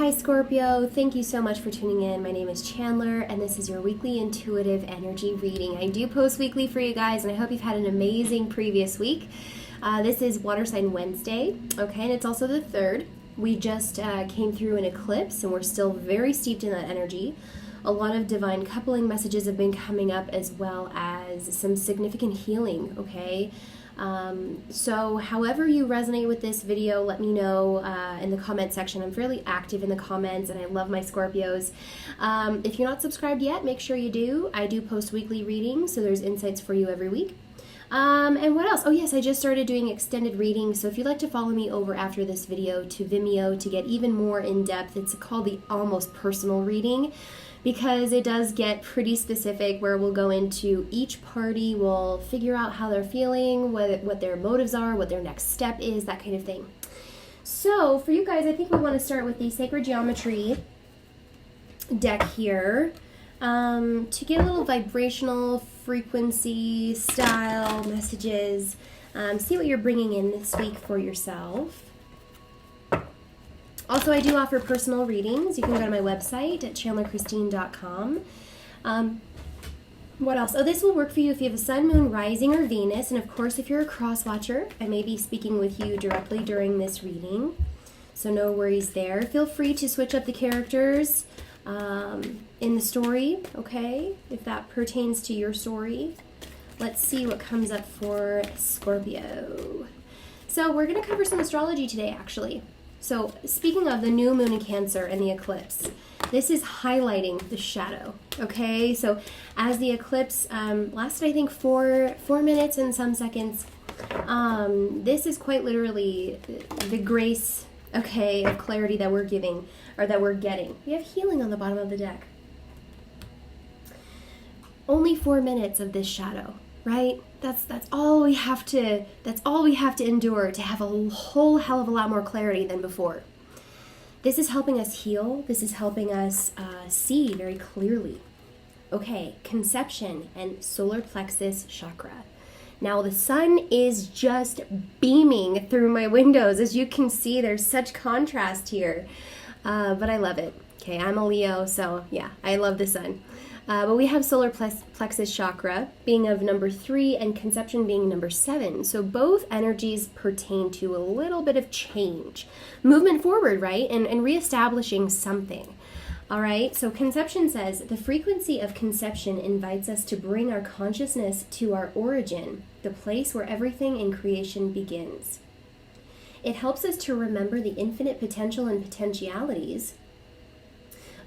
Hi Scorpio, thank you so much for tuning in. My name is Chandler and this is your weekly intuitive energy reading. I do post weekly for you guys and I hope you've had an amazing previous week. This is Water Sign Wednesday, okay, and it's also the 3rd. We just came through an eclipse and we're still very steeped in that energy. A lot of divine coupling messages have been coming up as well as some significant healing, okay? So however you resonate with this video, let me know in the comment section. I'm fairly active in the comments and I love my Scorpios. If you're not subscribed yet, make sure you do. I do post weekly readings, so there's insights for you every week. And what else? Oh yes, I just started doing extended readings, so if you'd like to follow me over after this video to Vimeo to get even more in depth, it's called the Almost Personal Reading, because it does get pretty specific where we'll go into each party, we'll figure out how they're feeling, what their motives are, what their next step is, that kind of thing. So for you guys, I think we want to start with the Sacred Geometry deck here to get a little vibrational frequency, style, messages, see what you're bringing in this week for yourself. Also, I do offer personal readings. You can go to my website at chandlerchristine.com. What else? Oh, this will work for you if you have a sun, moon, rising, or Venus. And of course, if you're a cross watcher, I may be speaking with you directly during this reading. So no worries there. Feel free to switch up the characters in the story, okay? If that pertains to your story. Let's see what comes up for Scorpio. So we're going to cover some astrology today, actually. So speaking of the new moon in Cancer and the eclipse, this is highlighting the shadow, okay? So as the eclipse lasted, I think, 4 minutes and some seconds, this is quite literally the grace, okay, of clarity that we're giving, or that we're getting. We have healing on the bottom of the deck. Only 4 minutes of this shadow, right? That's all we have to endure to have a whole hell of a lot more clarity than before. This is helping us heal. This is helping us see very clearly. Okay, conception and solar plexus chakra. Now the sun is just beaming through my windows. As you can see, there's such contrast here, but I love it. Okay, I'm a Leo, so yeah, I love the sun. But we have solar plexus chakra being of number 3 and conception being number 7. So both energies pertain to a little bit of change, movement forward, right? And reestablishing something. All right. So conception says the frequency of conception invites us to bring our consciousness to our origin, the place where everything in creation begins. It helps us to remember the infinite potential and potentialities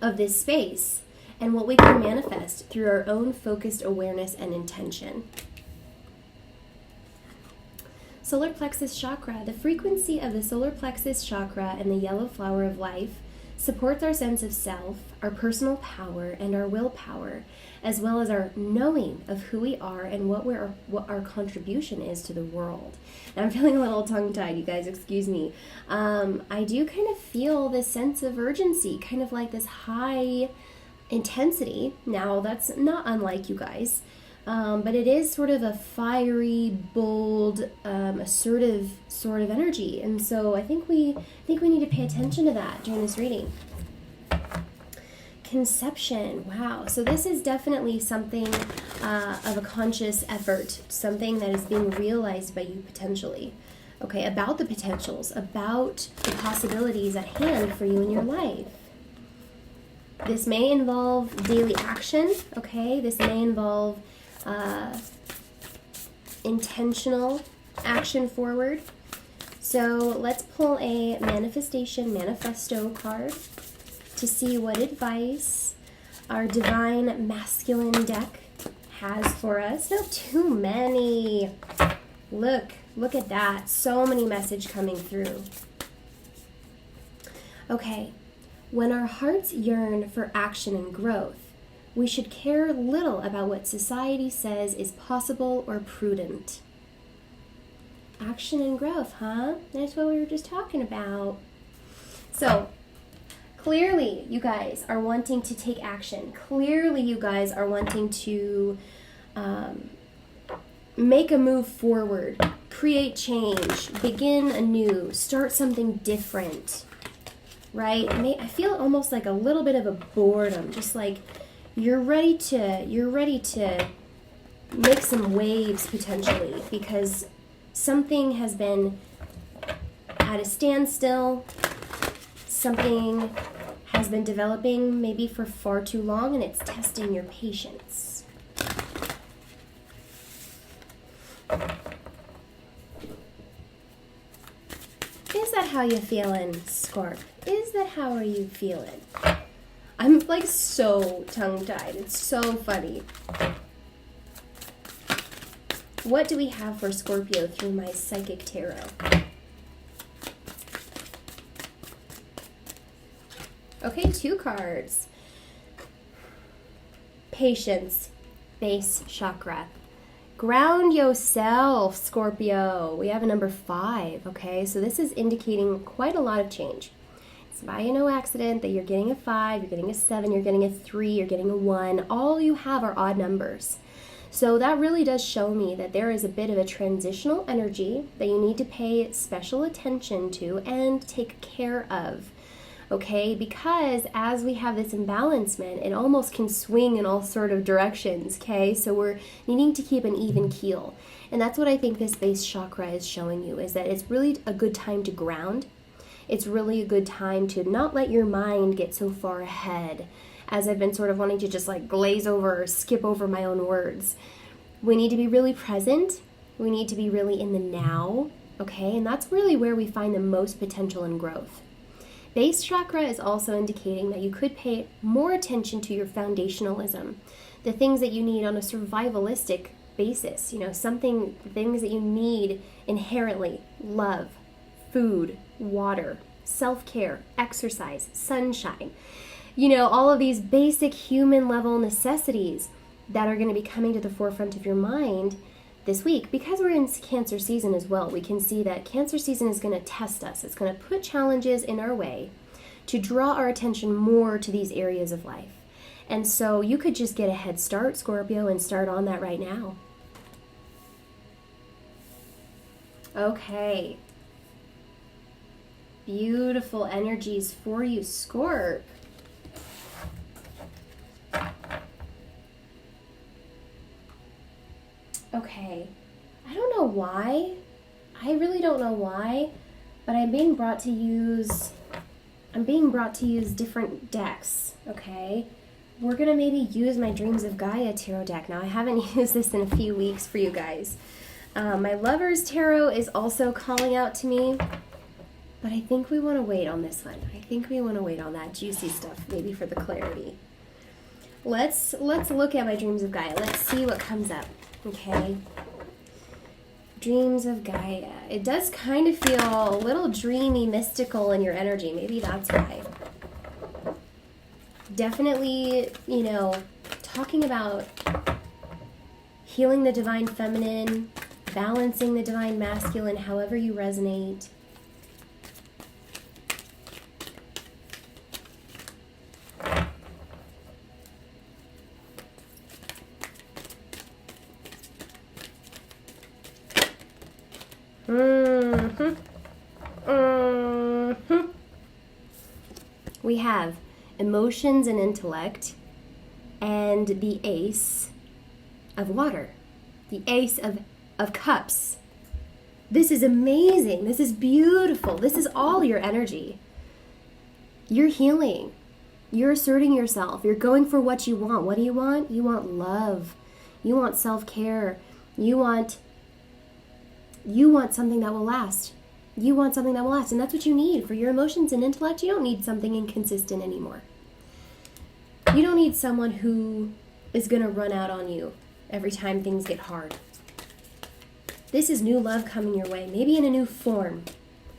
of this space and what we can manifest through our own focused awareness and intention. Solar plexus chakra. The frequency of the solar plexus chakra and the yellow flower of life supports our sense of self, our personal power, and our willpower, as well as our knowing of who we are and what our contribution is to the world. Now, I'm feeling a little tongue-tied, you guys, excuse me. I do kind of feel this sense of urgency, kind of like this high intensity. Now that's not unlike you guys, but it is sort of a fiery, bold, assertive sort of energy, and so I think we need to pay attention to that during this reading. Conception, wow. So this is definitely something of a conscious effort, something that is being realized by you potentially. Okay, about the potentials, about the possibilities at hand for you in your life. This may involve daily action, okay? This may involve intentional action forward. So let's pull a manifesto card to see what advice our divine masculine deck has for us. Not too many. Look at that. So many messages coming through. Okay. When our hearts yearn for action and growth, we should care little about what society says is possible or prudent. Action and growth, huh? That's what we were just talking about. So, clearly you guys are wanting to take action. Clearly you guys are wanting to make a move forward, create change, begin anew, start something different. right? I feel almost like a little bit of a boredom, just like you're ready to make some waves potentially, because something has been at a standstill, something has been developing maybe for far too long, and it's testing your patience. Is that how you feeling, Scorp? Is that how are you feeling? I'm like so tongue-tied. It's so funny. What do we have for Scorpio through my psychic tarot? Okay, 2 cards. Patience, base chakra. Ground yourself, Scorpio. We have a number 5, okay? So this is indicating quite a lot of change. It's by no accident that you're getting a 5, you're getting a 7, you're getting a 3, you're getting a 1. All you have are odd numbers. So that really does show me that there is a bit of a transitional energy that you need to pay special attention to and take care of. Okay, because as we have this imbalancement, it almost can swing in all sort of directions, okay? So we're needing to keep an even keel. And that's what I think this base chakra is showing you, is that it's really a good time to ground. It's really a good time to not let your mind get so far ahead, as I've been sort of wanting to just like glaze over or skip over my own words. We need to be really present. We need to be really in the now, okay? And that's really where we find the most potential and growth. Base chakra is also indicating that you could pay more attention to your foundationalism, the things that you need on a survivalistic basis, things that you need inherently: love, food, water, self-care, exercise, sunshine, all of these basic human level necessities that are going to be coming to the forefront of your mind this week. Because we're in Cancer season as well, we can see that Cancer season is going to test us. It's going to put challenges in our way to draw our attention more to these areas of life. And so you could just get a head start, Scorpio, and start on that right now. Okay. Beautiful energies for you, Scorp. Okay, I don't know why. I really don't know why, but I'm being brought to use different decks, okay? We're gonna maybe use my Dreams of Gaia tarot deck. Now, I haven't used this in a few weeks for you guys. My Lover's Tarot is also calling out to me, but I think we want to wait on this one. I think we want to wait on that juicy stuff, maybe for the clarity. Let's look at my Dreams of Gaia. Let's see what comes up. Okay, Dreams of Gaia. It does kind of feel a little dreamy, mystical in your energy. Maybe that's why. Definitely, talking about healing the divine feminine, balancing the divine masculine, however you resonate. We have emotions and intellect, and the Ace of Water, the Ace of Cups. This is amazing. This is beautiful. This is all your energy. You're healing. You're asserting yourself. You're going for what you want. What do you want? You want love. You want self-care. You want something that will last. You want something that will last, and that's what you need for your emotions and intellect. You don't need something inconsistent anymore. You don't need someone who is going to run out on you every time things get hard. This is new love coming your way, maybe in a new form,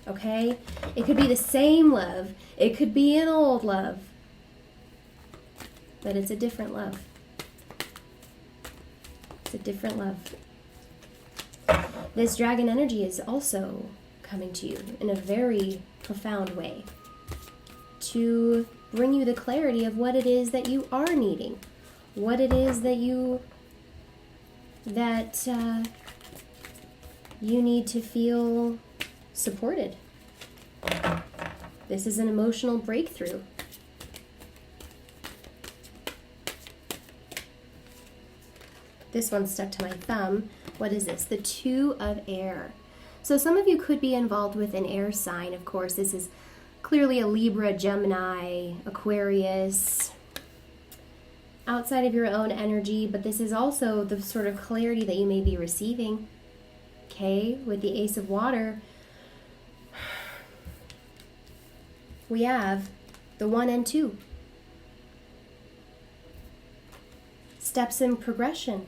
okay? It could be the same love. It could be an old love, but it's a different love. It's a different love. This dragon energy is also coming to you in a very profound way to bring you the clarity of what it is that you are needing, what it is that you need to feel supported. This is an emotional breakthrough. This one stuck to my thumb. What is this? The Two of Air. So some of you could be involved with an air sign. Of course, this is clearly a Libra, Gemini, Aquarius, outside of your own energy, but this is also the sort of clarity that you may be receiving. Okay, with the Ace of Water, we have the 1 and 2. Steps in progression.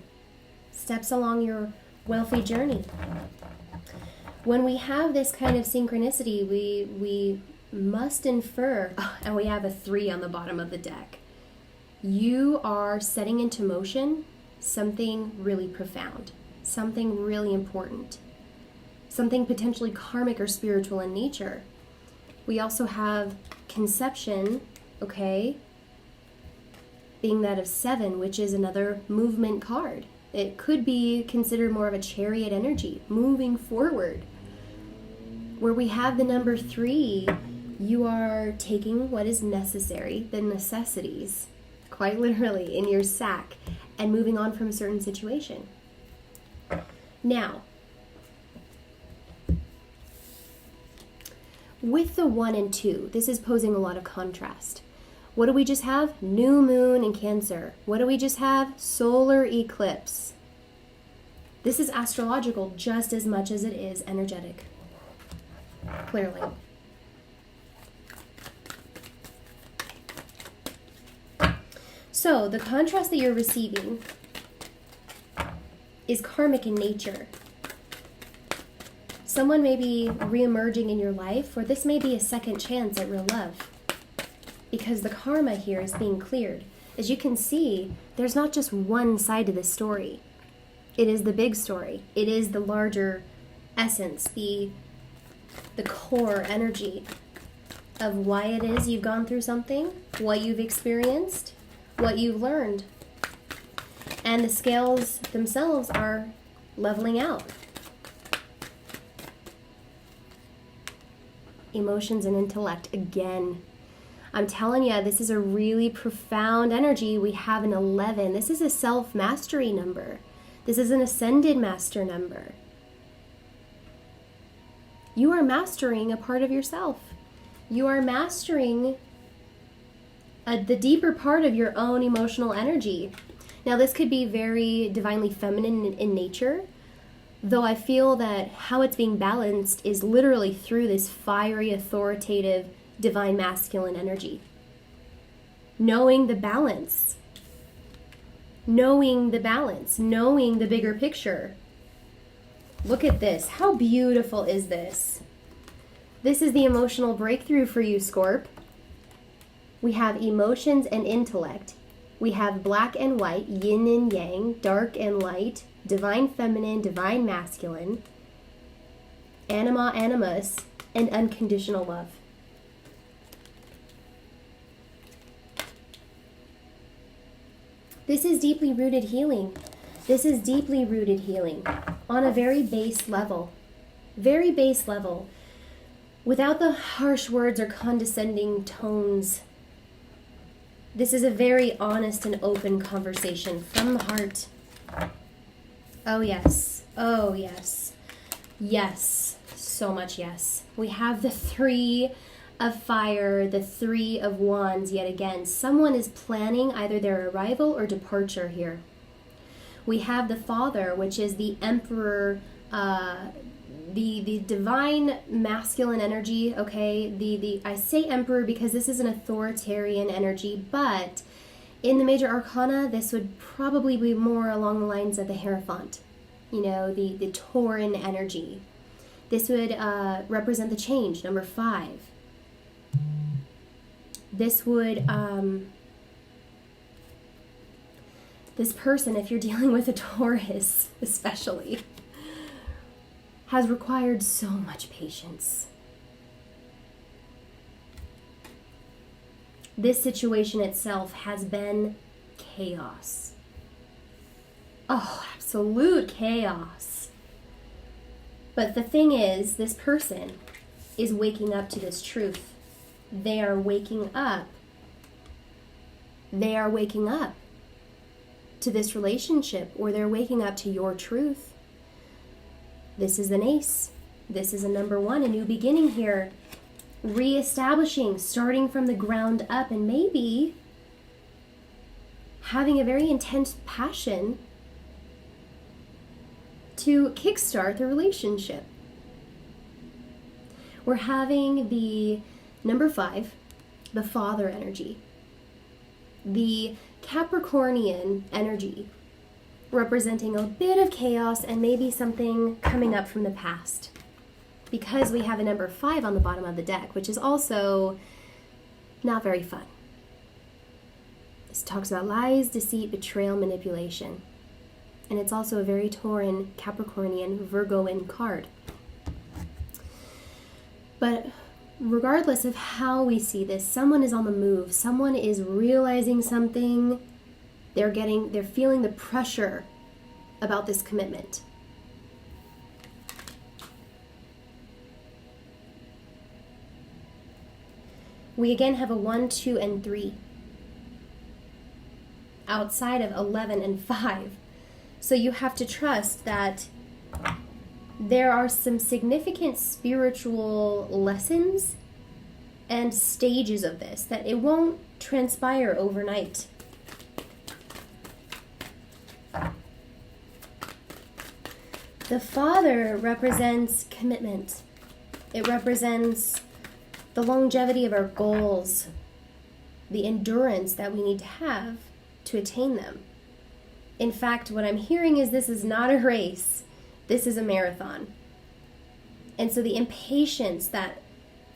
Steps along your wealthy journey. When we have this kind of synchronicity, we must infer, and we have a 3 on the bottom of the deck. You are setting into motion something really profound, something really important, something potentially karmic or spiritual in nature. We also have conception, okay, being that of 7, which is another movement card. It could be considered more of a chariot energy, moving forward. Where we have the number 3, you are taking what is necessary, the necessities, quite literally, in your sack, and moving on from a certain situation. Now, with the 1 and 2, this is posing a lot of contrast. What do we just have? New moon in Cancer. What do we just have? Solar eclipse. This is astrological just as much as it is energetic. Clearly. So, the contrast that you're receiving is karmic in nature. Someone may be re-emerging in your life, or this may be a second chance at real love, because the karma here is being cleared. As you can see, there's not just one side to this story. It is the big story. It is the larger essence, the core energy of why it is you've gone through something, what you've experienced, what you've learned. And the scales themselves are leveling out. Emotions and intellect again. I'm telling you, this is a really profound energy. We have an 11. This is a self-mastery number. This is an ascended master number. You are mastering a part of yourself. You are mastering the deeper part of your own emotional energy. Now, this could be very divinely feminine in nature, though I feel that how it's being balanced is literally through this fiery, authoritative, divine masculine energy. Knowing the balance. Knowing the balance. Knowing the bigger picture. Look at this. How beautiful is this? This is the emotional breakthrough for you, Scorp. We have emotions and intellect. We have black and white, yin and yang, dark and light, divine feminine, divine masculine, anima, animus, and unconditional love. This is deeply rooted healing. This is deeply rooted healing on a very base level. Very base level. Without the harsh words or condescending tones. This is a very honest and open conversation from the heart. Oh yes. Oh yes. Yes. So much yes. We have the 3 of fire, the 3 of wands yet again. Someone is planning either their arrival or departure here. We have the Father, which is the Emperor, the divine masculine energy, okay? I say Emperor because this is an authoritarian energy, but in the major arcana, this would probably be more along the lines of the Hierophant, you know, the Tauran energy. This would represent the change, number 5. This would, this person, if you're dealing with a Taurus especially, has required so much patience. This situation itself has been chaos. Oh, absolute chaos. But the thing is, this person is waking up to this truth. They are waking up. They are waking up to this relationship, or they're waking up to your truth. This is an ace. This is a number one, a new beginning here. Reestablishing, starting from the ground up, and maybe having a very intense passion to kickstart the relationship. We're having the number 5, the father energy. The Capricornian energy, representing a bit of chaos and maybe something coming up from the past. Because we have a number 5 on the bottom of the deck, which is also not very fun. This talks about lies, deceit, betrayal, manipulation. And it's also a very Tauran, Capricornian, Virgoan card. But regardless of how we see this, someone is on the move. Someone is realizing something. They're feeling the pressure about this commitment. We again have a 1, 2, and 3. Outside of 11 and 5. So you have to trust that there are some significant spiritual lessons and stages of this, that it won't transpire overnight. The father represents commitment. It represents the longevity of our goals, the endurance that we need to have to attain them. In fact, what I'm hearing is this is not a race. This is a marathon. And so the impatience, that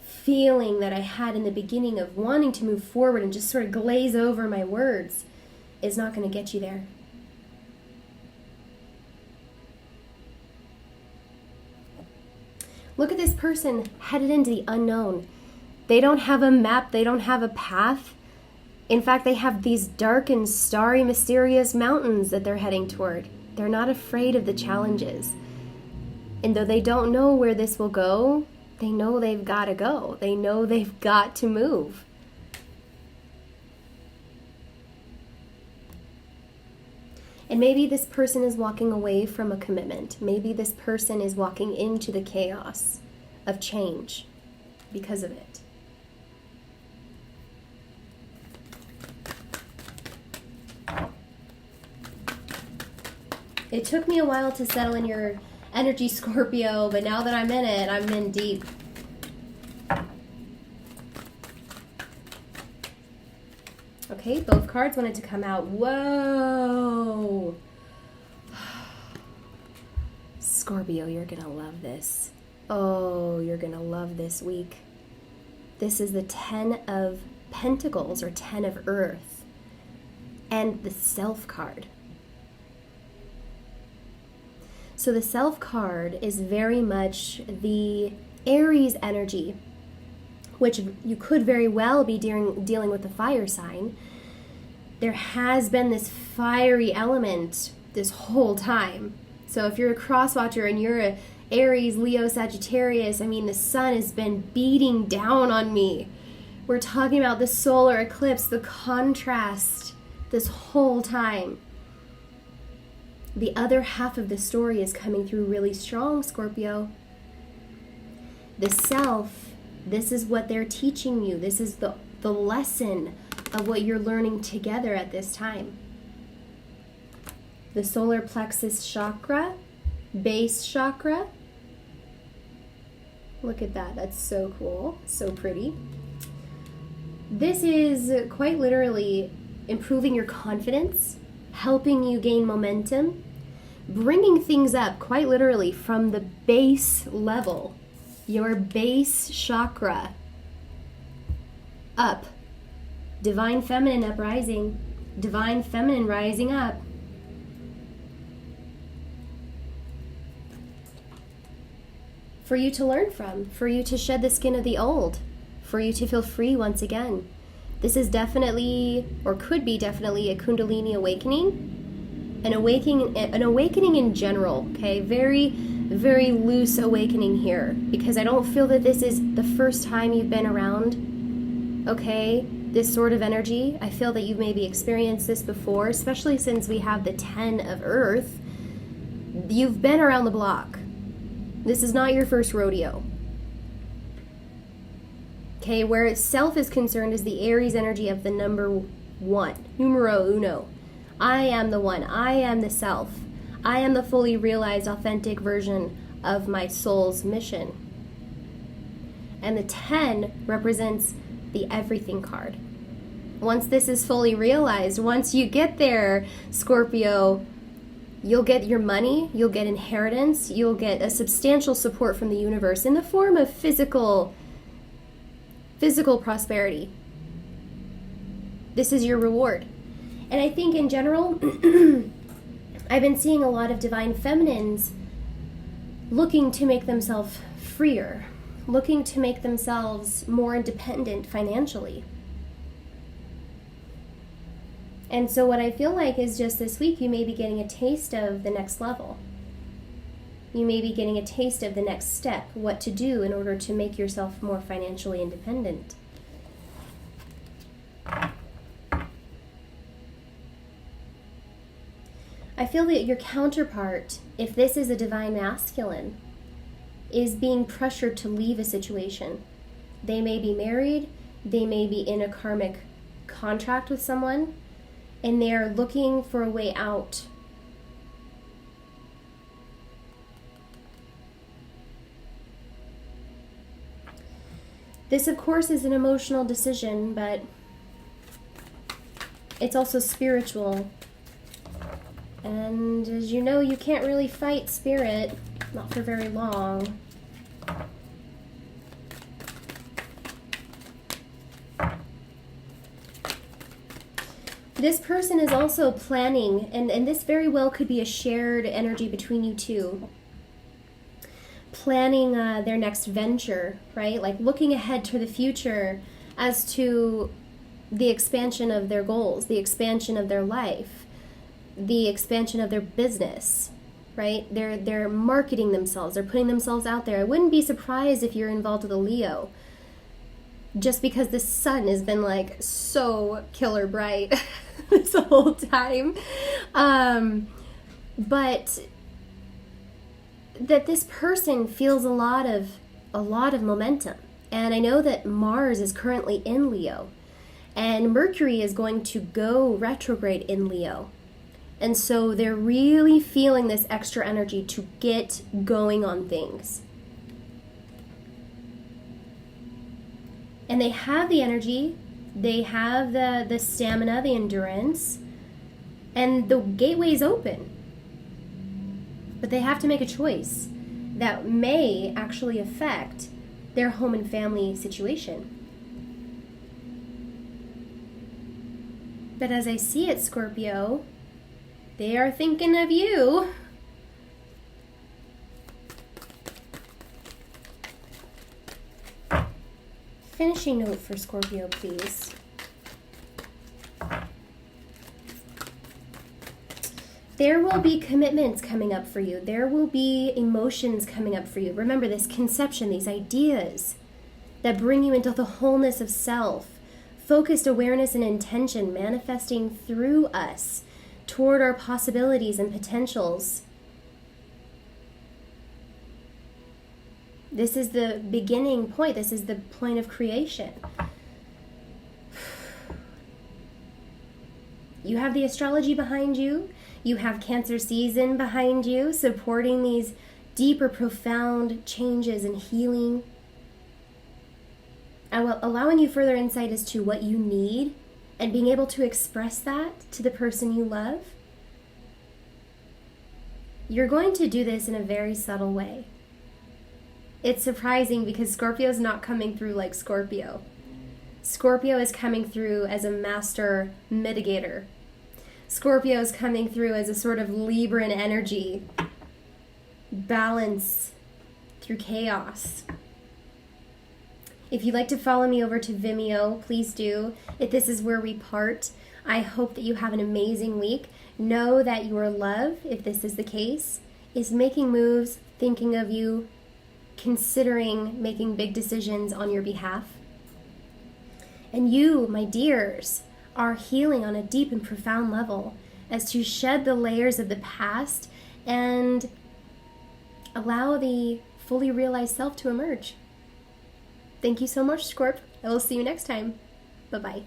feeling that I had in the beginning of wanting to move forward and just sort of glaze over my words, is not going to get you there. Look at this person headed into the unknown. They don't have a map. They don't have a path. In fact, they have these dark and starry, mysterious mountains that they're heading toward. They're not afraid of the challenges. And though they don't know where this will go, they know they've got to go. They know they've got to move. And maybe this person is walking away from a commitment. Maybe this person is walking into the chaos of change because of it. It took me a while to settle in your energy, Scorpio, but now that I'm in it, I'm in deep. Okay, both cards wanted to come out. Whoa! Scorpio, you're gonna love this. Oh, you're gonna love this week. This is the 10 of Pentacles, or 10 of Earth, and the Self card. So the Self card is very much the Aries energy, which you could very well be dealing with the fire sign. There has been this fiery element this whole time. So if you're a cross watcher and you're a Aries, Leo, Sagittarius, I mean, the sun has been beating down on me. We're talking about the solar eclipse, the contrast this whole time. The other half of the story is coming through really strong, Scorpio. The self, this is what they're teaching you. This is the lesson of what you're learning together at this time. The solar plexus chakra, base chakra. Look at that. That's so cool. So pretty. This is quite literally improving your confidence, helping you gain momentum, bringing things up quite literally from the base level, your base chakra, up. Divine Feminine uprising, Divine Feminine rising up. For you to learn from, for you to shed the skin of the old, for you to feel free once again. This is definitely, or could be definitely, a Kundalini awakening, an awakening in general, okay? Very, very loose awakening here, because I don't feel that this is the first time you've been around okay? This sort of energy. I feel that you've maybe experienced this before, especially since we have the 10 of Earth. You've been around the block. This is not your first rodeo. Okay, where self is concerned is the Aries energy of the number 1, numero uno. I am the one. I am the self. I am the fully realized, authentic version of my soul's mission. And the 10 represents the everything card. Once this is fully realized, once you get there, Scorpio, you'll get your money, you'll get inheritance, you'll get a substantial support from the universe in the form of physical prosperity. This is your reward. And I think in general, I've been seeing a lot of divine feminines looking to make themselves freer, looking to make themselves more independent financially. And so what I feel like is just this week, you may be getting a taste of the next level. You may be getting a taste of the next step, what to do in order to make yourself more financially independent. I feel that your counterpart, if this is a divine masculine, is being pressured to leave a situation. They may be married, they may be in a karmic contract with someone, and they are looking for a way out. This, of course, is an emotional decision, but it's also spiritual. And as you know, you can't really fight spirit, not for very long. This person is also planning, and this very well could be a shared energy between you two. Planning their next venture, right? Like looking ahead to the future as to the expansion of their goals, the expansion of their life, the expansion of their business, right? They're marketing themselves, they're putting themselves out there. I wouldn't be surprised if you're involved with a Leo, just because the sun has been like so killer bright this whole time. But that this person feels a lot of momentum. And I know that Mars is currently in Leo, and Mercury is going to go retrograde in Leo. And so they're really feeling this extra energy to get going on things. And they have the energy, they have the stamina, the endurance, and the gateway is open. But they have to make a choice that may actually affect their home and family situation. But as I see it, Scorpio, they are thinking of you. Finishing note for Scorpio, please. There will be commitments coming up for you. There will be emotions coming up for you. Remember this conception, these ideas that bring you into the wholeness of self, focused awareness and intention manifesting through us toward our possibilities and potentials. This is the beginning point. This is the point of creation. You have the astrology behind you. You have Cancer season behind you, supporting these deeper, profound changes and healing. Allowing you further insight as to what you need and being able to express that to the person you love. You're going to do this in a very subtle way. It's surprising because Scorpio is not coming through like Scorpio. Scorpio is coming through as a master mitigator. Scorpio is coming through as a sort of Libran energy, balance through chaos. If you'd like to follow me over to Vimeo, please do. If this is where we part, I hope that you have an amazing week. Know that your love, if this is the case, is making moves, thinking of you, considering making big decisions on your behalf. And you, my dears, are healing on a deep and profound level as to shed the layers of the past and allow the fully realized self to emerge. Thank you so much, Scorp. I will see you next time. Bye-bye.